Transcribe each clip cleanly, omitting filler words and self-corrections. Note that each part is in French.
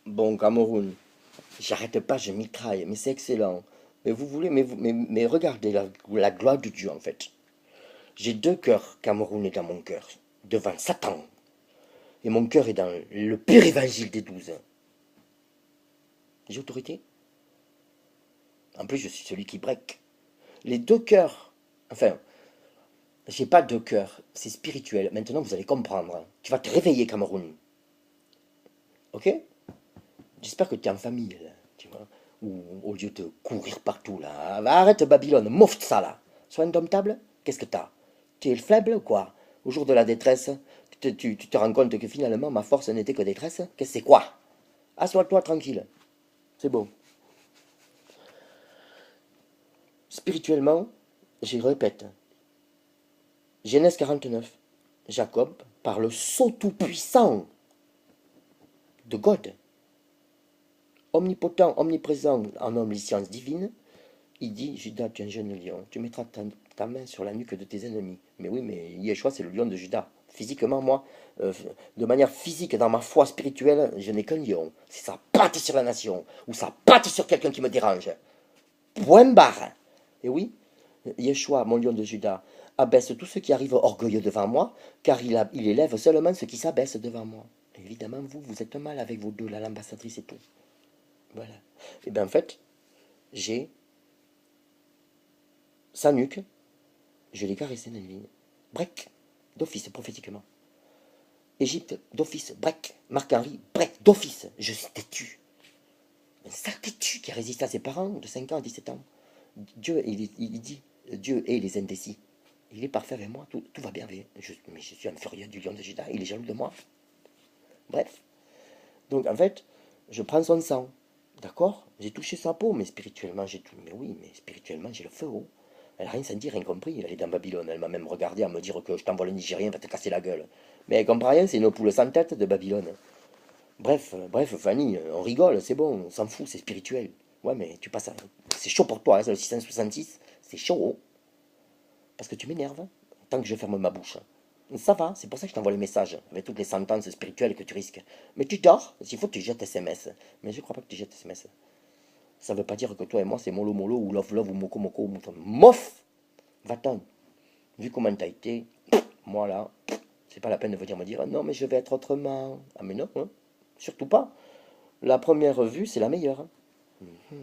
Bon, Cameroun, j'arrête pas, je mitraille, mais c'est excellent. Mais vous voulez, mais regardez la gloire de Dieu en fait. J'ai deux cœurs camerounais dans mon cœur, devant Satan. Et mon cœur est dans le pur évangile des 12. J'ai autorité. En plus, je suis celui qui break. Les deux cœurs, enfin, j'ai pas deux cœurs, c'est spirituel. Maintenant, vous allez comprendre. Tu vas te réveiller, Cameroun. Ok? J'espère que tu es en famille, là, tu vois. Ou au lieu de courir partout, là. Arrête, Babylone, moufte ça, là. Sois indomptable. Qu'est-ce que t'as? Tu es faible ou quoi? Au jour de la détresse, tu te rends compte que finalement, ma force n'était que détresse? Qu'est-ce que c'est quoi? Assois-toi tranquille. C'est bon. Spirituellement, je répète, Genèse 49, Jacob, par le sceau tout-puissant de God, omnipotent, omniprésent en omniscience divine, il dit, Judas, tu es un jeune lion, tu mettras ta main sur la nuque de tes ennemis. Mais oui, mais Yeshua, c'est le lion de Judas. Physiquement, moi, de manière physique, dans ma foi spirituelle, je n'ai qu'un lion. C'est ça patte sur la nation, ou ça patte sur quelqu'un qui me dérange. Point barre. Et oui, Yeshua, mon lion de Judas, abaisse tous ceux qui arrivent orgueilleux devant moi, car il élève seulement ceux qui s'abaissent devant moi. Évidemment, vous êtes mal avec vos deux, là, l'ambassadrice et tout. Voilà. Et bien en fait, j'ai sa nuque, je l'ai caressé dans les vignes. Break, d'office, prophétiquement. Égypte, d'office, break. Marc-Henri, break, d'office. Je suis têtu. Un sale têtu qui a résisté à ses parents de 5 ans à 17 ans. Dieu, il dit, Dieu est les indécis. Il est parfait avec moi, tout va bien. Mais je suis un furieux du lion de Judas, il est jaloux de moi. Bref. Donc en fait, je prends son sang. D'accord? J'ai touché sa peau, mais spirituellement, j'ai tout. Mais oui, mais spirituellement, j'ai le feu haut. Elle n'a rien senti, rien compris. Elle est dans Babylone. Elle m'a même regardé à me dire que je t'envoie le Nigérien, va te casser la gueule. Mais elle comprend rien, c'est une poule sans tête de Babylone. Bref, Fanny, on rigole, c'est bon, on s'en fout, c'est spirituel. Ouais, mais tu passes à... C'est chaud pour toi, hein, c'est le 666, c'est chaud. Parce que tu m'énerves, tant que je ferme ma bouche. Ça va, c'est pour ça que je t'envoie les messages, avec toutes les sentences spirituelles que tu risques. Mais tu dors, s'il faut, tu jettes SMS. Mais je crois pas que tu jettes SMS. Ça veut pas dire que toi et moi, c'est mollo mollo, ou love love, ou moko moko, ou mouton. Mof! Va-t'en. Vu comment t'as été, moi là, c'est pas la peine de venir me dire, non, mais je vais être autrement. Ah, mais non, hein, surtout pas. La première vue, c'est la meilleure. Hein.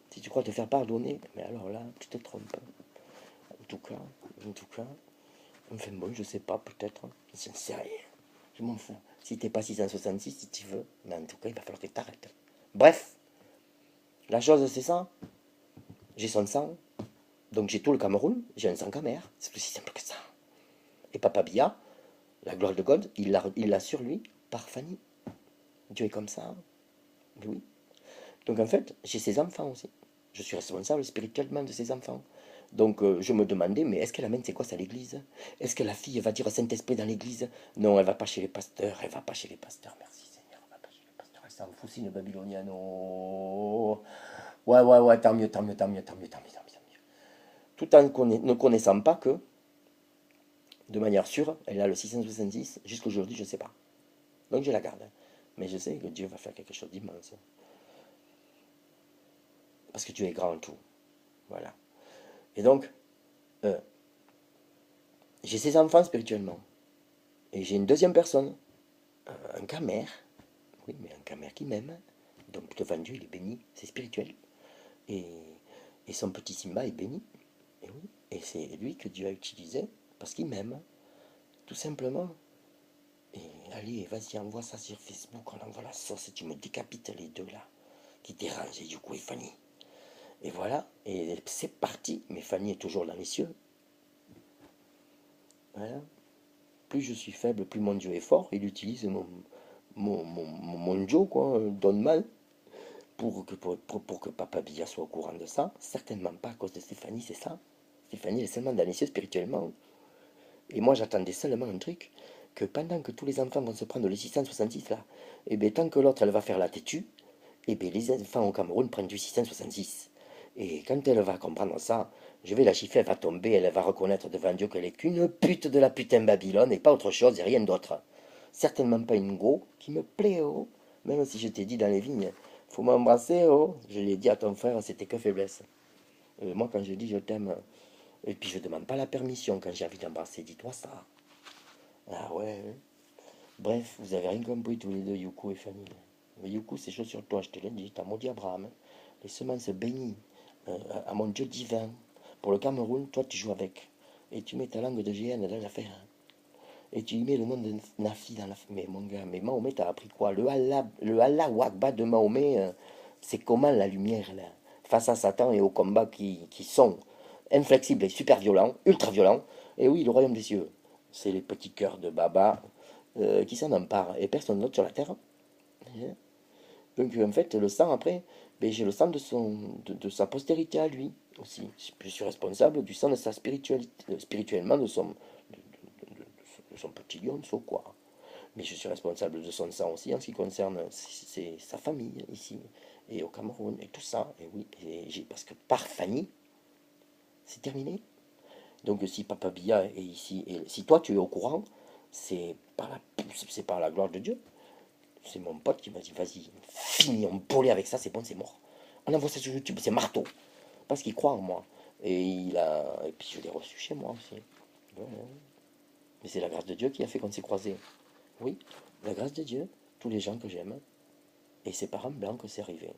Si tu crois te faire pardonner, mais alors là, tu te trompes. En tout cas, en tout cas, enfin bon, je sais pas, peut-être. J'en sais rien. Je m'en fous. Si t'es pas 666, si tu veux, mais en tout cas, il va falloir que t'arrêtes. Bref, la chose c'est ça. J'ai son sang, donc j'ai tout le Cameroun, j'ai un sang camère. C'est aussi simple que ça. Et Papa Bia, la gloire de God, il l'a sur lui par Fanny. Dieu est comme ça. Mais oui. Donc en fait, j'ai ses enfants aussi. Je suis responsable spirituellement de ses enfants. Donc je me demandais, mais est-ce qu'elle amène c'est quoi ça à l'église? Est-ce que la fille va dire Saint-Esprit dans l'église? Non, elle va pas chez les pasteurs, elle va pas chez les pasteurs, merci Seigneur, elle va pas chez les pasteurs, elle s'en fout, c'est une babylonienne. Oh. Ouais, tant mieux, tant mieux, tant mieux, tant mieux, tant mieux, tant mieux, tant mieux. Tout en ne connaissant pas que, de manière sûre, elle a le 670, jusqu'aujourd'hui, je ne sais pas. Donc je la garde. Mais je sais que Dieu va faire quelque chose d'immense. Parce que Dieu est grand en tout. Voilà. Et donc, euh, j'ai ses enfants spirituellement. Et j'ai une deuxième personne, un camère. Oui, mais un camère qui m'aime. Donc devant Dieu, il est béni, c'est spirituel. Et, et son petit Simba est béni. Et oui, et c'est lui que Dieu a utilisé parce qu'il m'aime, tout simplement. Et allez, vas-y, envoie ça sur Facebook, on envoie la sauce et tu me décapites les deux là, qui dérangent, et du coup, et Fanny. Et voilà, et c'est parti. Mais Fanny est toujours dans les cieux. Voilà. Plus je suis faible, plus mon Dieu est fort. Il utilise mon Joe, quoi, donne mal, pour que Papa Billa soit au courant de ça. Certainement pas à cause de Stéphanie, c'est ça. Stéphanie est seulement dans les cieux spirituellement. Et moi, j'attendais seulement un truc, que pendant que tous les enfants vont se prendre le 666 là, et bien tant que l'autre, elle va faire la têtue, et bien les enfants au Cameroun prennent du 666. Et quand elle va comprendre ça, je vais la chiffrer, elle va tomber, elle va reconnaître devant Dieu qu'elle est qu'une pute de la putain Babylone, et pas autre chose, et rien d'autre. Certainement pas une go qui me plaît, oh. Même si je t'ai dit dans les vignes, faut m'embrasser, oh. Je l'ai dit à ton frère, c'était que faiblesse. Moi, quand je dis je t'aime, et puis je demande pas la permission quand j'ai envie d'embrasser, dis-toi ça. Ah ouais. Bref, vous avez rien compris tous les deux, Yuko et Fanny. Mais Yuko, c'est chaud sur toi, je te l'ai dit, t'as maudit Abraham. Les semences bénies à mon Dieu divin. Pour le Cameroun, toi tu joues avec. Et tu mets ta langue de GN dans l'affaire. Et tu y mets le nom de Nafi dans la... Mais mon gars, mais Mahomet, t'as appris quoi? Le Allah Wakba de Mahomet, c'est comment la lumière, là, face à Satan et aux combats qui sont inflexibles et super violents, ultra violents. Et oui, le royaume des cieux, c'est les petits cœurs de Baba qui s'en emparent. Et personne d'autre sur la terre. Hein. Donc en fait, le sang après, ben, j'ai le sang de sa postérité à lui aussi. Je suis responsable du sang de sa spiritualité, spirituellement de son petit lionceau, quoi. Mais je suis responsable de son sang aussi en ce qui concerne sa famille ici et au Cameroun et tout ça. Et oui, parce que par Fanny, c'est terminé. Donc si Papa Bia est ici, et si toi tu es au courant, c'est par la gloire de Dieu. C'est mon pote qui m'a dit, vas-y, finis, on bolé avec ça, c'est bon, c'est mort. On envoie ça sur YouTube, c'est marteau. Parce qu'il croit en moi. Et puis je l'ai reçu chez moi aussi. Ouais. Mais c'est la grâce de Dieu qui a fait qu'on s'est croisés. Oui, la grâce de Dieu, tous les gens que j'aime. Et c'est par un blanc que c'est arrivé.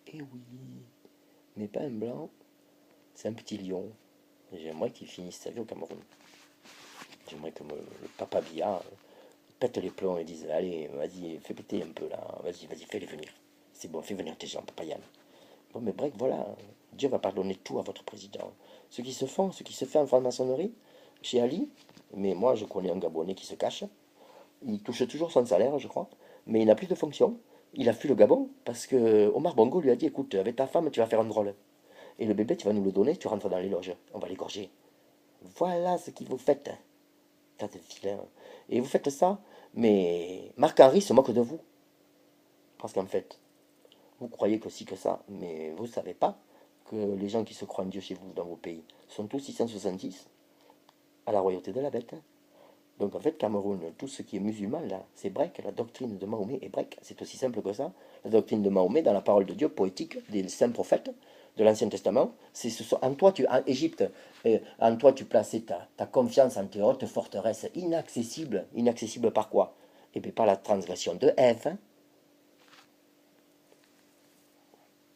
Et oui, mais pas un blanc, c'est un petit lion. J'aimerais qu'il finisse sa vie au Cameroun. J'aimerais que le papa Bia pète les plombs et dise, allez, vas-y, fais péter un peu là, vas-y, fais-les venir. C'est bon, fais venir tes gens, papa Yann. Bon, mais bref, voilà, Dieu va pardonner tout à votre président. Ce qui se fait en franc-maçonnerie, chez Ali, mais moi je connais un Gabonais qui se cache, il touche toujours son salaire, je crois, mais il n'a plus de fonction. Il a fui le Gabon parce que Omar Bongo lui a dit, écoute, avec ta femme, tu vas faire un drôle. Et le bébé, tu vas nous le donner, tu rentres dans les loges, on va l'égorger. Voilà ce que vous faites, tas de vilains. Et vous faites ça, mais Marc-Henri se moque de vous. Parce qu'en fait, vous croyez que si que ça, mais vous ne savez pas que les gens qui se croient en Dieu chez vous, dans vos pays, sont tous 666 à la royauté de la bête. Donc en fait, Cameroun, tout ce qui est musulman, là, c'est break. La doctrine de Mahomet est break. C'est aussi simple que ça. La doctrine de Mahomet, dans la parole de Dieu poétique, des saints prophètes de l'Ancien Testament, en toi, en Égypte, en toi, tu plaçais ta confiance en tes hautes forteresses inaccessibles. Inaccessibles par quoi? Eh bien, par la transgression de Ève.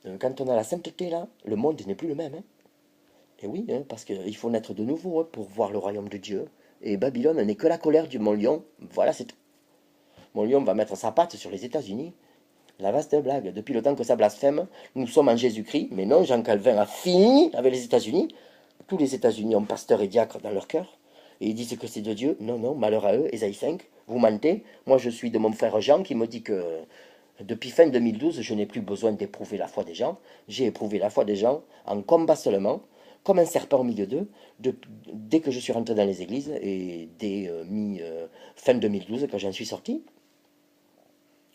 Hein. Quand on a la sainteté, là, le monde n'est plus le même. Hein. Et oui, hein, parce qu'il faut naître de nouveau hein, pour voir le royaume de Dieu. Et Babylone n'est que la colère du Mont Lion. Voilà, c'est tout. Mon lion va mettre sa patte sur les États-Unis. La vaste blague. Depuis le temps que ça blasphème, nous sommes en Jésus-Christ. Mais non, Jean Calvin a fini avec les États-Unis. Tous les États-Unis ont pasteur et diacre dans leur cœur. Et ils disent que c'est de Dieu. Non, non, malheur à eux. Ésaïe 5, vous mentez. Moi, je suis de mon frère Jean qui me dit que depuis fin 2012, je n'ai plus besoin d'éprouver la foi des gens. J'ai éprouvé la foi des gens en combat seulement, comme un serpent au milieu d'eux, dès que je suis rentré dans les églises et dès fin 2012, quand j'en suis sorti.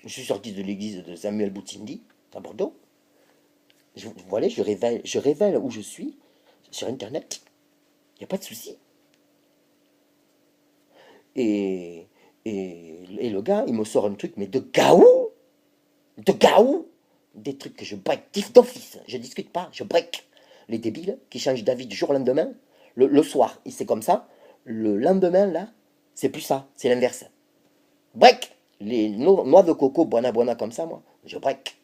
Je suis sorti de l'église de Samuel Boutindi, à Bordeaux. Vous voyez, je révèle où je suis sur Internet. Il n'y a pas de souci. Et, et le gars, il me sort un truc, mais de gaou. De gaou. Des trucs que je break d'office. Je discute pas, je break. Les débiles qui changent d'avis du jour au lendemain. Le soir, c'est comme ça. Le lendemain, là, c'est plus ça. C'est l'inverse. Break. Les noix de coco, buona comme ça, moi, je break.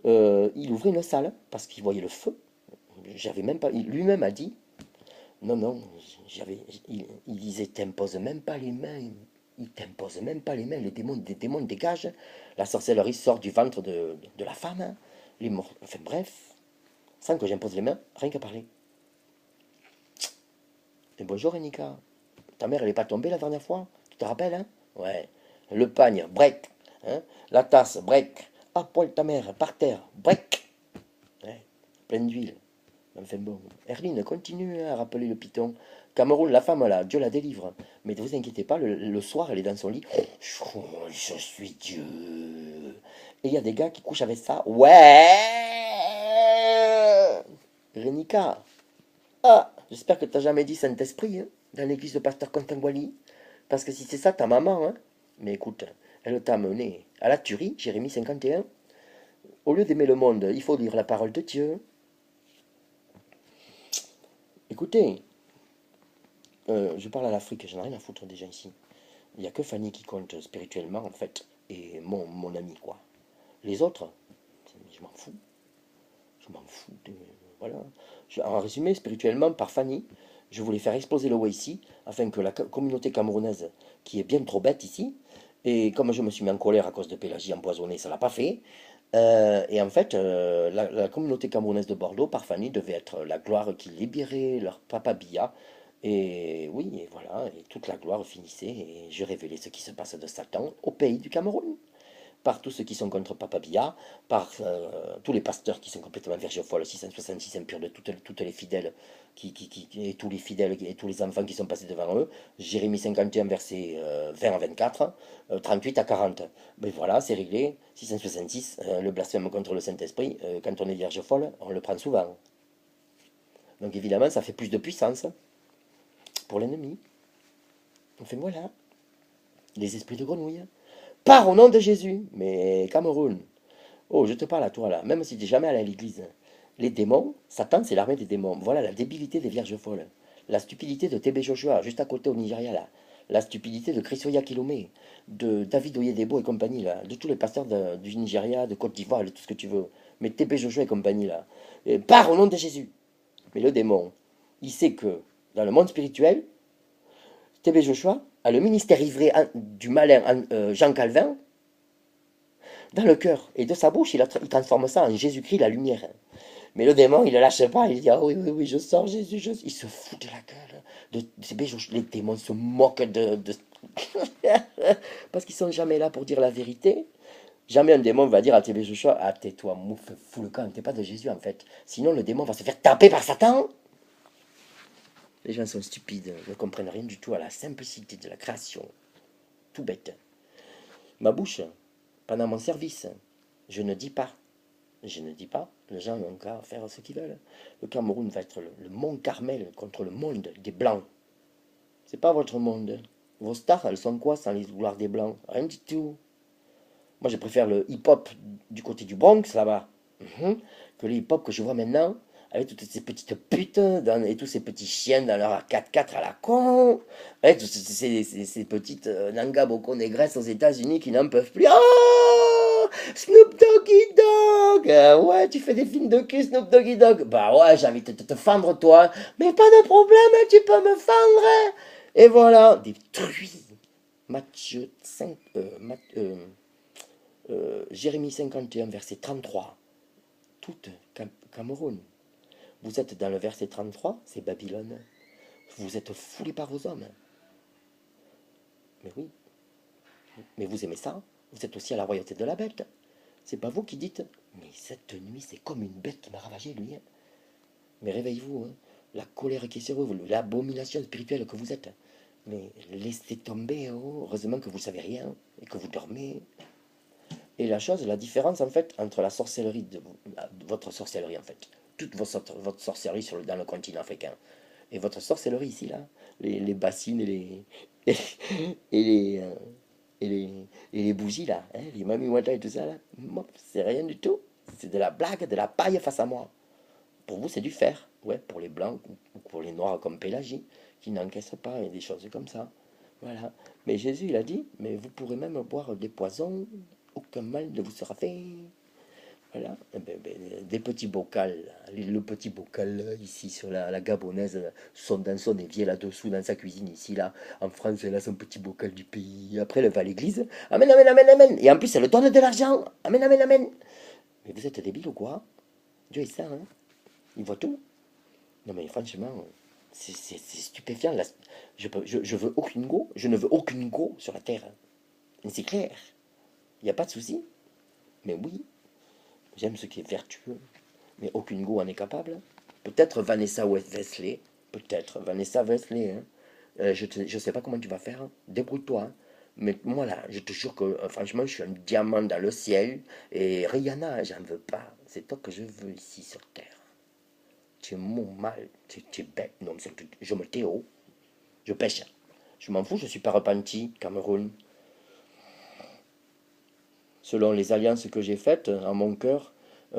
Il ouvrait une salle parce qu'il voyait le feu. J'avais même pas. Lui-même a dit non, non. Il disait t'imposes même pas les mains. Il t'impose même pas les mains. Les démons dégagent. La sorcellerie sort du ventre de la femme. Hein. Enfin bref, sans que j'impose les mains, rien qu'à parler. Et bonjour Renika. Ta mère elle est pas tombée la dernière fois. Tu te rappelles hein? Ouais. Le pagne, break. Hein? La tasse, break. Ah, poil ta mère, par terre, break. Ouais. Pleine d'huile. Enfin bon, Erline continue à rappeler le python. Cameroun, la femme là, Dieu la délivre. Mais ne vous inquiétez pas, le soir, elle est dans son lit. Oh, je suis Dieu. Et il y a des gars qui couchent avec ça. Ouais. Renika. Ah, j'espère que tu n'as jamais dit Saint-Esprit hein, dans l'église de Pasteur Constanguali. Parce que si c'est ça, ta maman, hein. Mais écoute, elle t'a amené À la tuerie, Jérémie 51. Au lieu d'aimer le monde, il faut lire la parole de Dieu. Écoutez, je parle à l'Afrique, j'en ai rien à foutre des gens ici. Il n'y a que Fanny qui compte spirituellement, en fait, et mon ami, quoi. Les autres, je m'en fous. Je m'en fous. Voilà. En résumé, spirituellement, par Fanny, je voulais faire exploser le ici, afin que la communauté camerounaise, qui est bien trop bête ici, et comme je me suis mis en colère à cause de Pélagie empoisonnée, ça l'a pas fait. Et en fait, la communauté camerounaise de Bordeaux, par Fanny, devait être la gloire qui libérait leur papa Bia. Et oui, et voilà, et toute la gloire finissait, et je révélais ce qui se passe de Satan au pays du Cameroun par tous ceux qui sont contre Papa Bia, par tous les pasteurs qui sont complètement vierges folles, 666 impurs de toutes les fidèles, et tous les fidèles et tous les enfants qui sont passés devant eux. Jérémie 51, verset 20 à 24, 38 à 40. Mais voilà, c'est réglé. 666, le blasphème contre le Saint-Esprit, quand on est vierge folle, on le prend souvent. Donc évidemment, ça fait plus de puissance pour l'ennemi. Enfin voilà, les esprits de grenouille. Pars au nom de Jésus. Mais Cameroun, oh, je te parle à toi là, même si tu n'es jamais allé à l'église. Les démons, Satan, c'est l'armée des démons. Voilà la débilité des vierges folles. La stupidité de TB Joshua, juste à côté au Nigeria là. La stupidité de Chrysoya Kilomé, de David Oyedebo et compagnie là, de tous les pasteurs du Nigeria, de Côte d'Ivoire, de tout ce que tu veux. Mais TB Joshua et compagnie là. Et pars au nom de Jésus. Mais le démon, il sait que dans le monde spirituel, TB Joshua a le ministère ivré du malin Jean Calvin dans le cœur. Et de sa bouche, il transforme ça en Jésus-Christ, la lumière. Mais le démon, il ne lâche pas. Il dit, ah oui, oui, oui, je sors Jésus. Il se fout de la gueule. Les démons se moquent parce qu'ils sont jamais là pour dire la vérité. Jamais un démon va dire à TB Joshua, ah tais-toi, mouf, fous le camp, t'es pas de Jésus en fait. Sinon le démon va se faire taper par Satan. Les gens sont stupides, ne comprennent rien du tout à la simplicité de la création. Tout bête. Ma bouche, pendant mon service, je ne dis pas. Je ne dis pas, les gens n'ont qu'à faire ce qu'ils veulent. Le Cameroun va être le mont Carmel contre le monde des Blancs. C'est pas votre monde. Vos stars, elles sont quoi sans les gloires des Blancs? Rien du tout. Moi, je préfère le hip-hop du côté du Bronx, là-bas, que le hip-hop que je vois maintenant, avec toutes ces petites putes et tous ces petits chiens dans leur 4x4 à la con, avec toutes ces petites Nanga Boko négresses aux États-Unis qui n'en peuvent plus. Oh, Snoop Doggy Dogg, ouais, tu fais des films de cul, Snoop Doggy Dogg. Bah ouais, j'ai envie de te fendre, toi. Mais pas de problème, tu peux me fendre. Et voilà, des truies. Matthieu 5, Jérémie 51, verset 33. Toute Cameroun. Vous êtes dans le verset 33, c'est Babylone. Vous êtes foulés par vos hommes. Mais oui. Mais vous aimez ça. Vous êtes aussi à la royauté de la bête. C'est pas vous qui dites, mais cette nuit, c'est comme une bête qui m'a ravagé, lui. Mais réveillez-vous, hein. La colère qui est sur vous, l'abomination spirituelle que vous êtes. Mais laissez tomber, oh. Heureusement que vous ne savez rien et que vous dormez. Et la chose, la différence en fait entre la sorcellerie, votre sorcellerie en fait, toute votre sorcellerie dans le continent africain, et votre sorcellerie ici là, les bassines et les, et les, et les bougies là, hein, les mami wata et tout ça là, c'est rien du tout. C'est de la blague, de la paille face à moi. Pour vous, c'est du fer. Ouais, pour les blancs ou pour les noirs comme Pélagie, qui n'encaissent pas et des choses comme ça. Voilà. Mais Jésus, il a dit, mais vous pourrez même boire des poisons, aucun mal ne vous sera fait. Voilà. Des petits bocals. Le petit bocal là, ici sur la gabonaise, dans son évier là-dessous, dans sa cuisine ici, là. En France, elle a son petit bocal du pays. Après, elle va à l'église. Amen, amen, amen, amen. Et en plus, elle donne de l'argent. Amen, amen, amen. Mais vous êtes débile ou quoi? Dieu est ça, hein? Il voit tout. Non mais franchement, c'est stupéfiant. Là. Je veux aucune go. Je ne veux aucune go sur la Terre. C'est clair. Il n'y a pas de souci. Mais oui, j'aime ce qui est vertueux. Mais aucune go en est capable. Peut-être Vanessa Wesley. Peut-être Vanessa Wesley. Hein. Je sais pas comment tu vas faire. Hein. Débrouille-toi. Hein. Mais moi là, je te jure que franchement, je suis un diamant dans le ciel. Et Rihanna, j'en veux pas. C'est toi que je veux ici sur Terre. Tu es mon mal, tu es bête. Non, je me tais haut. Je pêche. Je m'en fous, je suis pas repenti, Cameroun. selon les alliances que j'ai faites en mon cœur,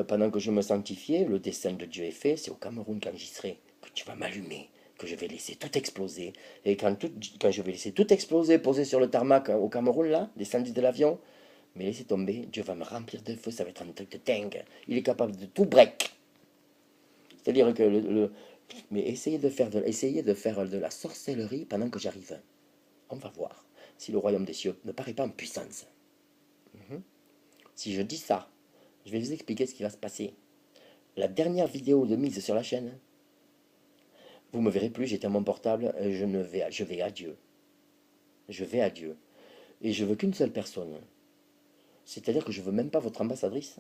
pendant que je me sanctifiais, le dessein de Dieu est fait, c'est au Cameroun quand j'y serai, que tu vas m'allumer, que je vais laisser tout exploser. Et quand je vais laisser tout exploser, posé sur le tarmac au Cameroun, là, descendu de l'avion, mais laissez tomber, Dieu va me remplir de feu, ça va être un truc de dingue. Il est capable de tout break. C'est-à-dire que mais essayez de faire de la sorcellerie pendant que j'arrive. On va voir si le royaume des cieux ne paraît pas en puissance. Si je dis ça, je vais vous expliquer ce qui va se passer. La dernière vidéo de mise sur la chaîne, vous me verrez plus, j'étais à mon portable, je vais à Dieu. Je vais à Dieu. Et je veux qu'une seule personne. C'est-à-dire que je veux même pas votre ambassadrice.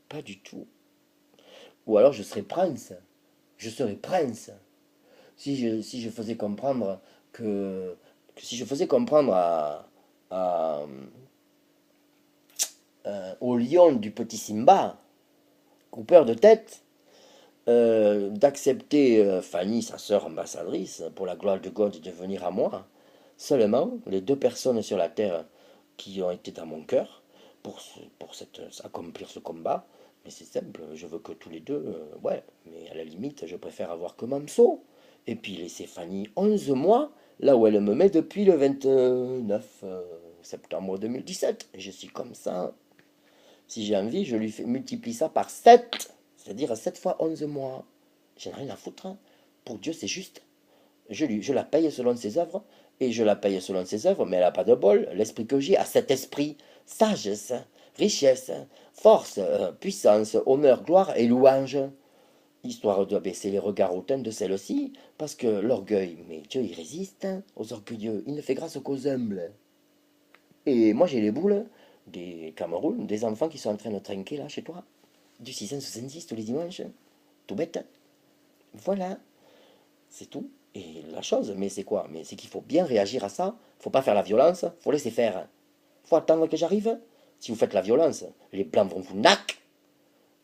Pas du tout. Ou alors je serai prince. Je serai prince. Si je faisais comprendre que si je faisais comprendre à, au lion du petit Simba, coupeur de tête, d'accepter Fanny, sa sœur ambassadrice, pour la gloire de God, de venir à moi, seulement les deux personnes sur la terre qui ont été dans mon cœur pour accomplir ce combat. Mais c'est simple, je veux que tous les deux, ouais, mais à la limite, je préfère avoir que Mamso. Et puis laisser Fanny 11 mois, là où elle me met depuis le 29 septembre 2017. Et je suis comme ça. Si j'ai envie, je lui multiplie ça par 7, c'est-à-dire 7 fois 11 mois. J'en ai rien à foutre. Hein. Pour Dieu, c'est juste. Je la paye selon ses œuvres, et je la paye selon ses œuvres, mais elle n'a pas de bol. L'esprit que j'ai a cet esprit, sagesse, richesse, force, puissance, honneur, gloire et louange. Histoire de baisser les regards hautains de celle-ci, parce que l'orgueil, mais Dieu il résiste hein, aux orgueilleux, il ne fait grâce qu'aux humbles. Et moi j'ai les boules des Cameroun, des enfants qui sont en train de trinquer là chez toi, du 666 tous les dimanches, tout bête. Voilà, c'est tout. Et la chose, mais c'est quoi? Mais c'est qu'il faut bien réagir à ça, faut pas faire la violence, faut laisser faire. Faut attendre que j'arrive. Si vous faites la violence, les blancs vont vous nac,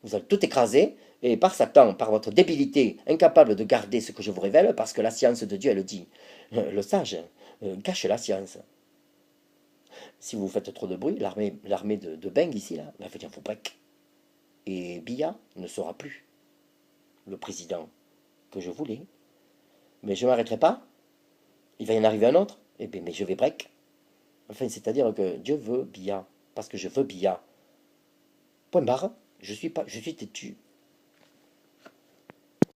vous allez tout écraser, et par Satan, par votre débilité, incapable de garder ce que je vous révèle, parce que la science de Dieu, elle dit, le sage cache la science. Si vous faites trop de bruit, l'armée de Beng ici, là, va venir vous break. Et Biya ne sera plus le président que je voulais. Mais je ne m'arrêterai pas. Il va y en arriver un autre. Et bien, mais je vais break. Enfin, c'est-à-dire que Dieu veut Biya. Parce que je veux Biya. Point barre. Je suis têtu.